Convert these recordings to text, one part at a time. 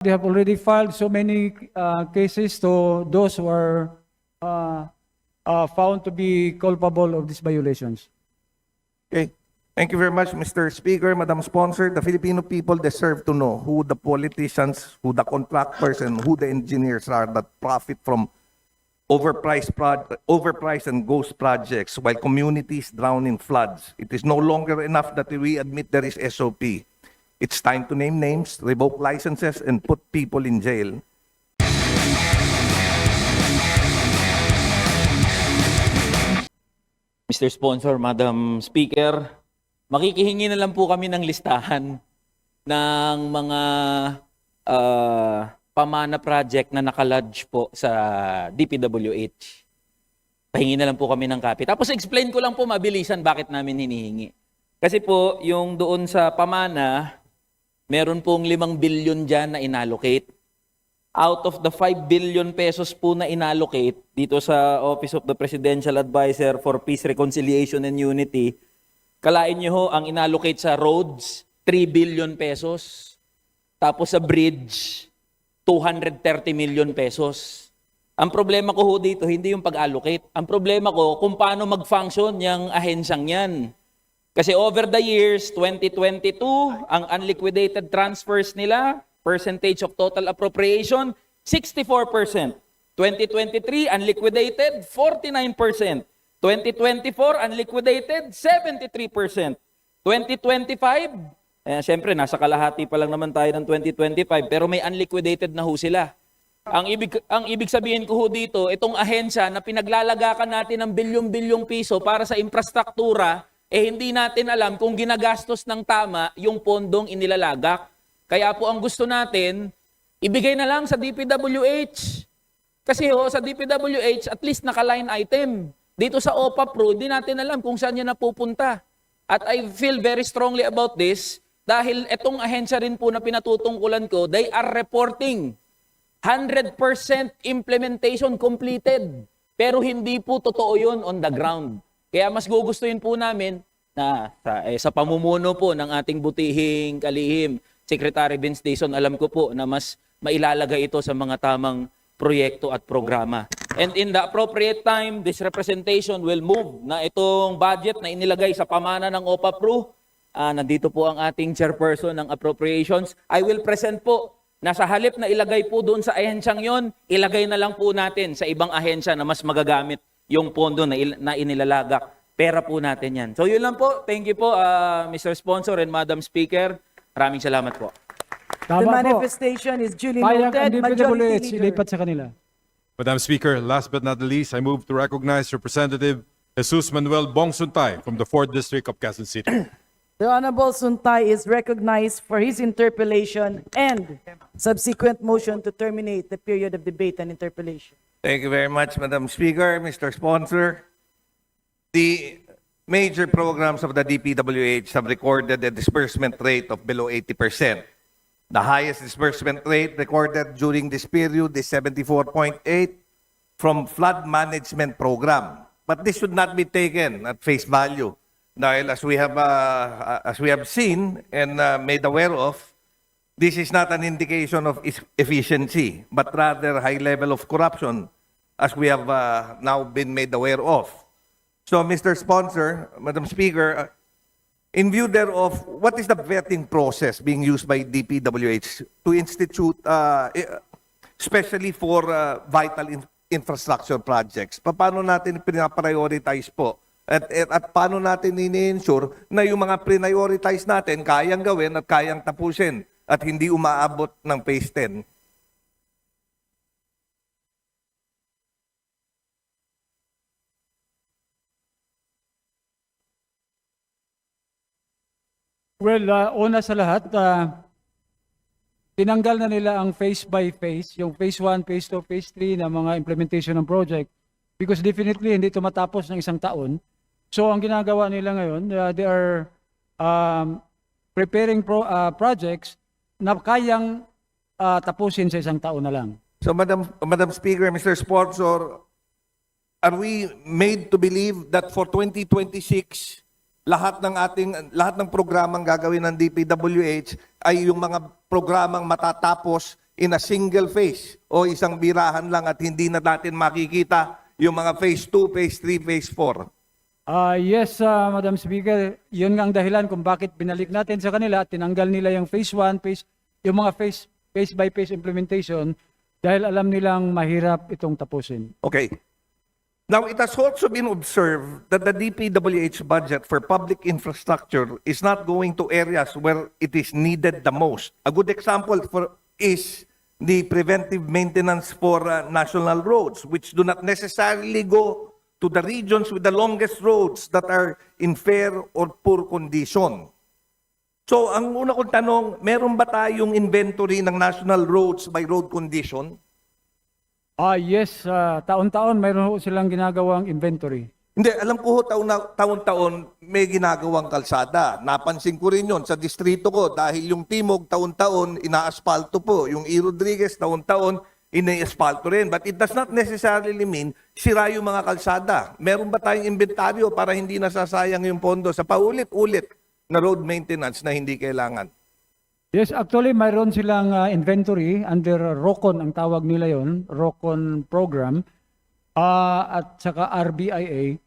They have already filed so many cases to those who are found to be culpable of these violations. Okay. Thank you very much, Mr. Speaker, Madam Sponsor. The Filipino people deserve to know who the politicians, who the contractors, and who the engineers are that profit from overpriced and ghost projects while communities drown in floods. It is no longer enough that we admit there is SOP. It's time to name names, revoke licenses, and put people in jail. Mr. Sponsor, Madam Speaker, makikihingi na lang po kami ng listahan ng mga pamana project na nakalodge po sa DPWH. Pahingi na lang po kami ng copy. Tapos explain ko lang po mabilisan bakit namin hinihingi. Kasi po, yung doon sa pamana, meron pong 5 billion dyan na inallocate. Out of the 5 billion pesos po na inallocate dito sa Office of the Presidential Advisor for Peace, Reconciliation and Unity, kalain nyo ho, ang inallocate sa roads, 3 billion pesos. Tapos sa bridge, 230 million pesos. Ang problema ko ho dito, hindi yung pag-allocate. Ang problema ko, kung paano mag-function yung ahensyang yan. Kasi over the years, 2022, ang unliquidated transfers nila, percentage of total appropriation, 64%. 2023, unliquidated, 49%. 2024, unliquidated, 73%. 2025, siyempre, nasa kalahati pa lang naman tayo ng 2025, pero may unliquidated na ho sila. Ang ibig sabihin ko ho dito, itong ahensya na pinaglalagakan natin ng bilyong-bilyong piso para sa infrastruktura, hindi natin alam kung ginagastos ng tama yung pondong inilalagak. Kaya po ang gusto natin, ibigay na lang sa DPWH. Kasi ho, sa DPWH, at least naka-line item. Dito sa OPA Pro, hindi natin alam kung saan yan napupunta. At I feel very strongly about this dahil itong ahensya rin po na pinatutungkulan ko, they are reporting 100% implementation completed. Pero hindi po totoo yun on the ground. Kaya mas gugustuhin po namin na sa pamumuno po ng ating butihing kalihim, Secretary Vince Dizon, alam ko po na mas mailalagay ito sa mga tamang proyekto at programa. And in the appropriate time, this representation will move na itong budget na inilagay sa pamana ng OPA Pro. Nandito po ang ating chairperson ng appropriations. I will present po na sa halip na ilagay po doon sa ahensyang yon, ilagay na lang po natin sa ibang ahensya na mas magagamit yung pondo na inilalagak. Pera po natin yan. So yun lang po. Thank you po, Mr. Sponsor and Madam Speaker. Maraming salamat po. Tama The po. manifestation is duly Payag ang noted. Majority DPWH, Leader. ilipat sa kanila. Madam Speaker, last but not the least, I move to recognize Representative Jesus Manuel Bong Suntay from the 4th District of Quezon City. The Honorable Suntay is recognized for his interpellation and subsequent motion to terminate the period of debate and interpellation. Thank you very much, Madam Speaker, Mr. Sponsor. The major programs of the DPWH have recorded a disbursement rate of below 80%. The highest disbursement rate recorded during this period is 74.8 from flood management program. But this should not be taken at face value. Dahil as we have seen and made aware of, this is not an indication of efficiency, but rather high level of corruption, as we have now been made aware of. So, Mr. Sponsor, Madam Speaker, in view thereof, what is the vetting process being used by DPWH to institute, especially for vital infrastructure projects? Paano natin pinaprioritize po? At paano natin ini-ensure na yung mga prioritize natin kayang gawin at kayang tapusin at hindi umaabot ng phase 10? Well, una sa lahat, tinanggal na nila ang phase by phase, yung phase 1, phase 2, phase 3 na mga implementation ng project because definitely hindi ito matapos ng isang taon. So ang ginagawa nila ngayon, they are preparing projects na kayang tapusin sa isang taon na lang. So, Madam Speaker, Mr. Sponsor, are we made to believe that for 2026, lahat ng programang gagawin ng DPWH ay yung mga programang matatapos in a single phase o isang birahan lang at hindi na natin makikita yung mga phase 2, phase 3, phase 4? Yes, Madam Speaker, yun nga ang dahilan kung bakit binalik natin sa kanila at tinanggal nila yung phase 1, yung mga phase by phase implementation dahil alam nilang mahirap itong tapusin. Okay. Now, it has also been observed that the DPWH budget for public infrastructure is not going to areas where it is needed the most. A good example is the preventive maintenance for national roads, which do not necessarily go to the regions with the longest roads that are in fair or poor condition. So, ang una kong tanong, meron ba tayong inventory ng national roads by road condition? Yes, taon-taon mayroon ho silang ginagawang inventory. Hindi, alam ko ho, taon-taon may ginagawang kalsada. Napansin ko rin yun sa distrito ko dahil yung Timog taon-taon inaaspalto po. Yung E. Rodriguez taon-taon ina-aspalto rin. But it does not necessarily mean sira yung mga kalsada. Meron ba tayong inventaryo para hindi nasasayang yung pondo sa paulit-ulit na road maintenance na hindi kailangan? Yes, actually mayroon silang inventory under ROCON, ang tawag nila yon, ROCON program, at saka RBIA.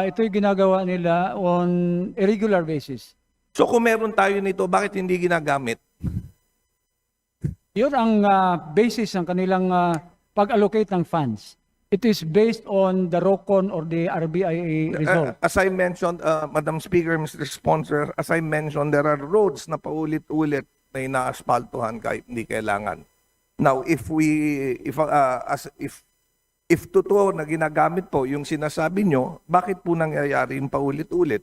Ito'y ginagawa nila on a regular basis. So kung meron tayo nito, bakit hindi ginagamit? Yun ang basis ng kanilang pag-allocate ng funds. It is based on the ROCON or the RBIA result. As I mentioned, Madam Speaker, Mr. Sponsor, as I mentioned, there are roads na paulit-ulit na inaaspaltuhan kahit hindi kailangan. Now, if totoo na ginagamit po yung sinasabi nyo, bakit po nangyayari yung paulit-ulit?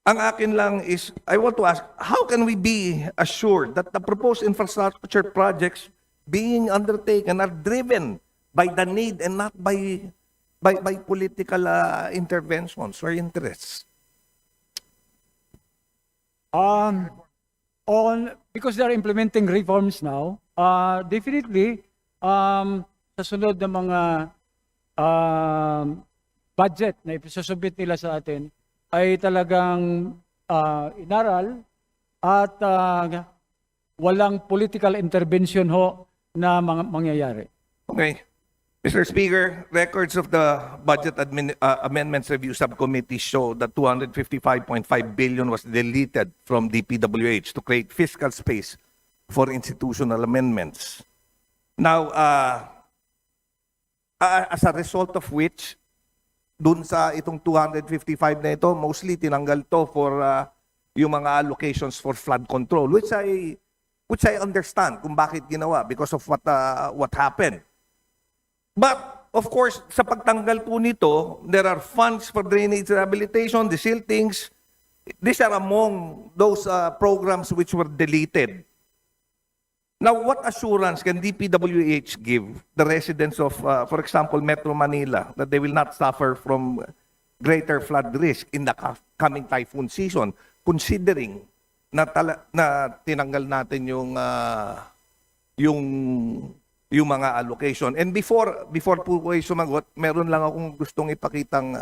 Ang akin lang is, I want to ask, how can we be assured that the proposed infrastructure projects being undertaken are driven by the need and not by political interventions or interests? Because they are implementing reforms now, definitely, sa sunod na mga budget na isusubmit nila sa atin, ay talagang inaral at walang political intervention ho na mangyayari. Okay. Mr. Speaker, records of the Budget Amendments Review Subcommittee show that 255.5 billion was deleted from DPWH to create fiscal space for institutional amendments. Now, as a result of which, dun sa itong 255 na ito, mostly tinanggal to for yung mga allocations for flood control, which I understand kung bakit ginawa because of what happened. But of course, sa pagtanggal po nito, there are funds for drainage rehabilitation, the siltings. These are among those programs which were deleted. Now, what assurance can DPWH give the residents of, for example, Metro Manila, that they will not suffer from greater flood risk in the coming typhoon season, considering na tinanggal natin yung mga allocation? And before po kayo sumagot, meron lang akong gustong ipakitang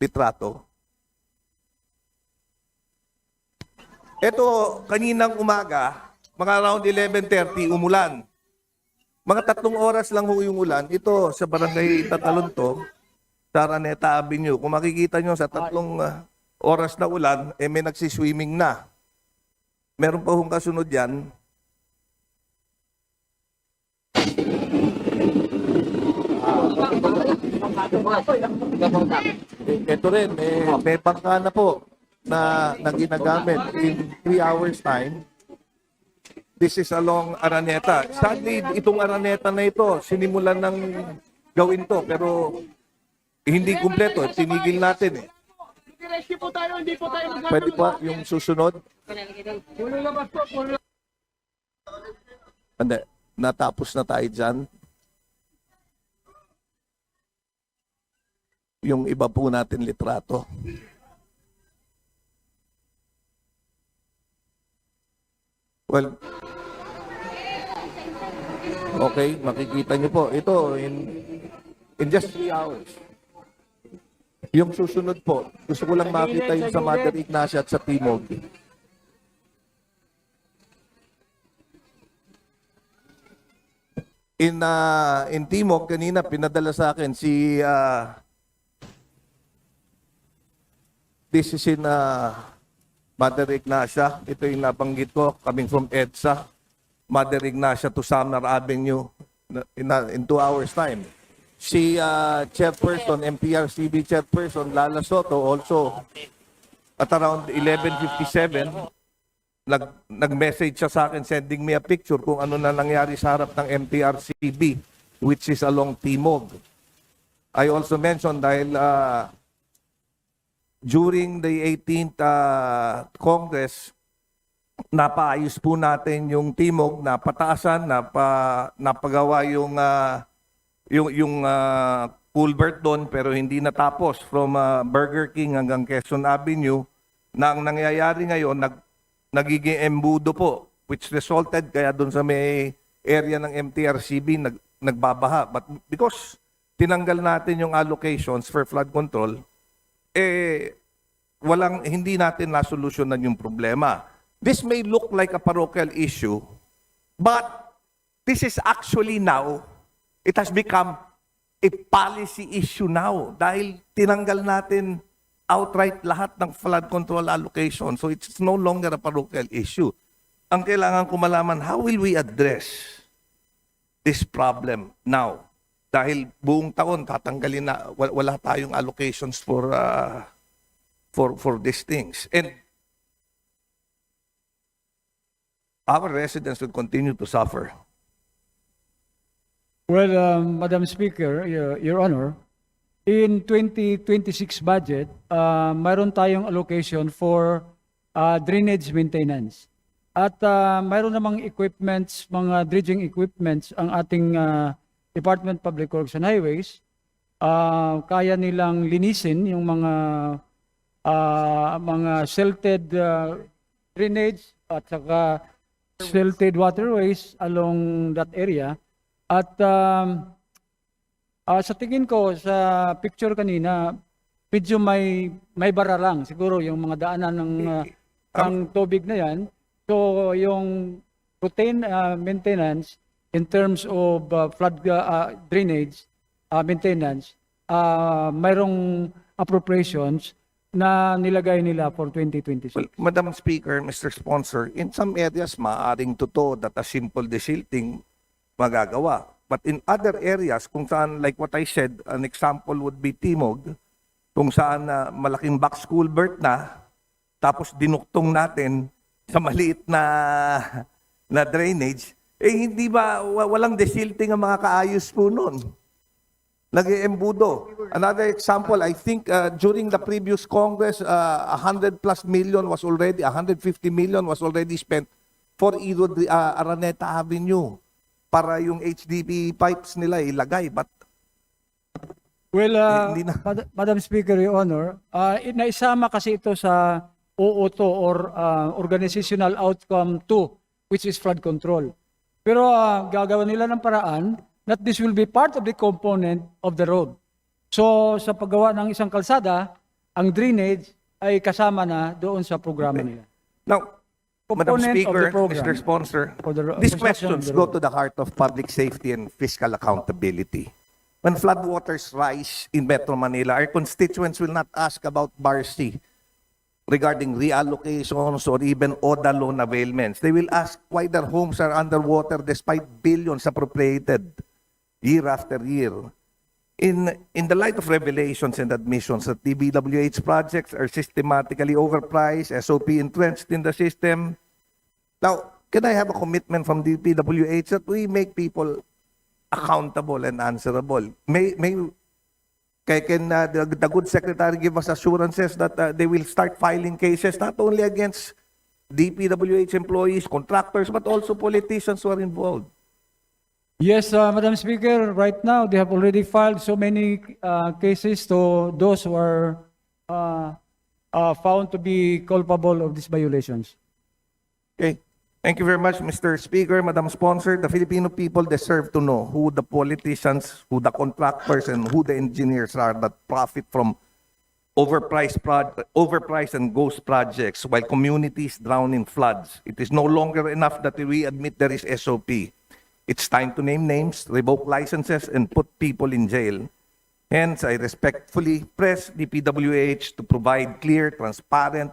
litrato. Ito, kaninang umaga, mga around 11:30, umulan. Mga 3 oras lang ho yung ulan. Ito, sa Barangay Tatalonto, sa Araneta Avenue. Kung makikita nyo, sa 3 oras na ulan, may nagsiswimming na. Meron pa hong kasunod yan. Ito rin, may bangka na po na ginagamit in 3 hours time. This is along Araneta. Sadly, itong Araneta na ito, sinimulan ng gawin to, pero hindi kumpleto. Tinigil natin eh. Pwede pa yung susunod? Hindi, natapos na tayo dyan. Yung iba po natin litrato. Well, okay, makikita niyo po. Ito, in just 3 hours. Yung susunod po, gusto ko lang makita yung sa Mother Ignacia at sa Timog. In Timog, kanina pinadala sa akin si this is in Mother Ignacia. Ito yung nabanggit ko, coming from EDSA. Mother Ignacia to Sumner Avenue in 2 hours time. Si chairperson, MPRCB chairperson, Lala Soto, also at around 11:57, nag-message siya sa akin, sending me a picture kung ano na nangyari sa harap ng MPRCB, which is along Timog. I also mentioned dahil during the 18th Congress, napaayos po natin yung Timog, napataasan, napagawa yung culvert doon pero hindi natapos from Burger King hanggang Quezon Avenue. Na ang nangyayari ngayon, nagiging embudo po, which resulted kaya doon sa may area ng MTRCB nagbabaha. But because tinanggal natin yung allocations for flood control, hindi natin nasolusyonan yung problema. This may look like a parochial issue, but this is actually now, it has become a policy issue now dahil tinanggal natin outright lahat ng flood control allocation. So it's no longer a parochial issue. Ang kailangan ko malaman, how will we address this problem now? Dahil buong taon tatanggalin na, wala tayong allocations for these things. And our residents will continue to suffer. Well, Madam Speaker, Your Honor, in 2026 budget, mayroon tayong allocation for drainage maintenance. At mayroon namang equipments, mga dredging equipments, ang ating Department of Public Works and Highways. Kaya nilang linisin yung mga silted drainage at saka silted waterways along that area. At sa tingin ko sa picture kanina, medyo may bara lang siguro yung mga daanan ng tubig na yan. So yung routine maintenance in terms of flood drainage maintenance, mayroong appropriations na nilagay nila for 2026. Well, Madam Speaker, Mr. Sponsor, in some areas maaaring totoo that a simple desilting magagawa. But in other areas, kung saan, like what I said, an example would be Timog, kung saan malaking box culvert na, tapos dinuktong natin sa maliit na drainage, hindi ba, walang desilting ang mga kaayos po nun. Nag-iembudo. Another example, I think during the previous Congress, 100+ million was already, 150 million was already spent for Araneta Avenue para yung HDPE pipes nila ilagay. But Well, hindi na. Madam Speaker, Your Honor, naisama kasi ito sa OO2 or Organizational Outcome 2, which is flood control. Pero gagawa nila ng paraan that this will be part of the component of the road. So sa paggawa ng isang kalsada, ang drainage ay kasama na doon sa programa nila. Now, Madam Component of the Speaker, program. Mr. Sponsor, For the these construction of questions the go road. to the heart of public safety and fiscal accountability. When floodwaters rise in Metro Manila, our constituents will not ask about BARC regarding reallocations or even ODA loan availments. They will ask why their homes are underwater despite billions appropriated year after year. In the light of revelations and admissions that DBWH projects are systematically overpriced, SOP entrenched in the system, now, can I have a commitment from DPWH that we make people accountable and answerable? Can the good secretary give us assurances that they will start filing cases not only against DPWH employees, contractors, but also politicians who are involved? Yes, Madam Speaker, right now they have already filed so many cases to those who are found to be culpable of these violations. Okay. Thank you very much, Mr. Speaker, Madam Sponsor. The Filipino people deserve to know who the politicians, who the contractors, and who the engineers are that profit from overpriced and ghost projects while communities drown in floods. It is no longer enough that we admit there is SOP. It's time to name names, revoke licenses, and put people in jail. Hence, I respectfully press DPWH to provide clear, transparent,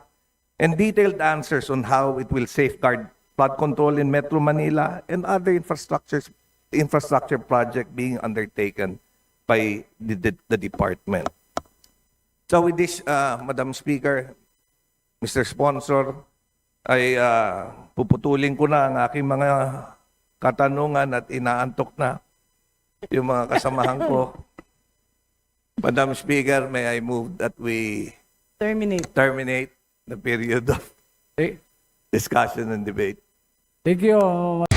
and detailed answers on how it will safeguard flood control in Metro Manila and other infrastructure project being undertaken by the department. So with this, Madam Speaker, Mr. Sponsor, ay puputulin ko na ang aking mga katanungan at inaantok na yung mga kasamahan ko. Madam Speaker, may I move that we Terminate. the period of Eh, discussion and debate. Thank you.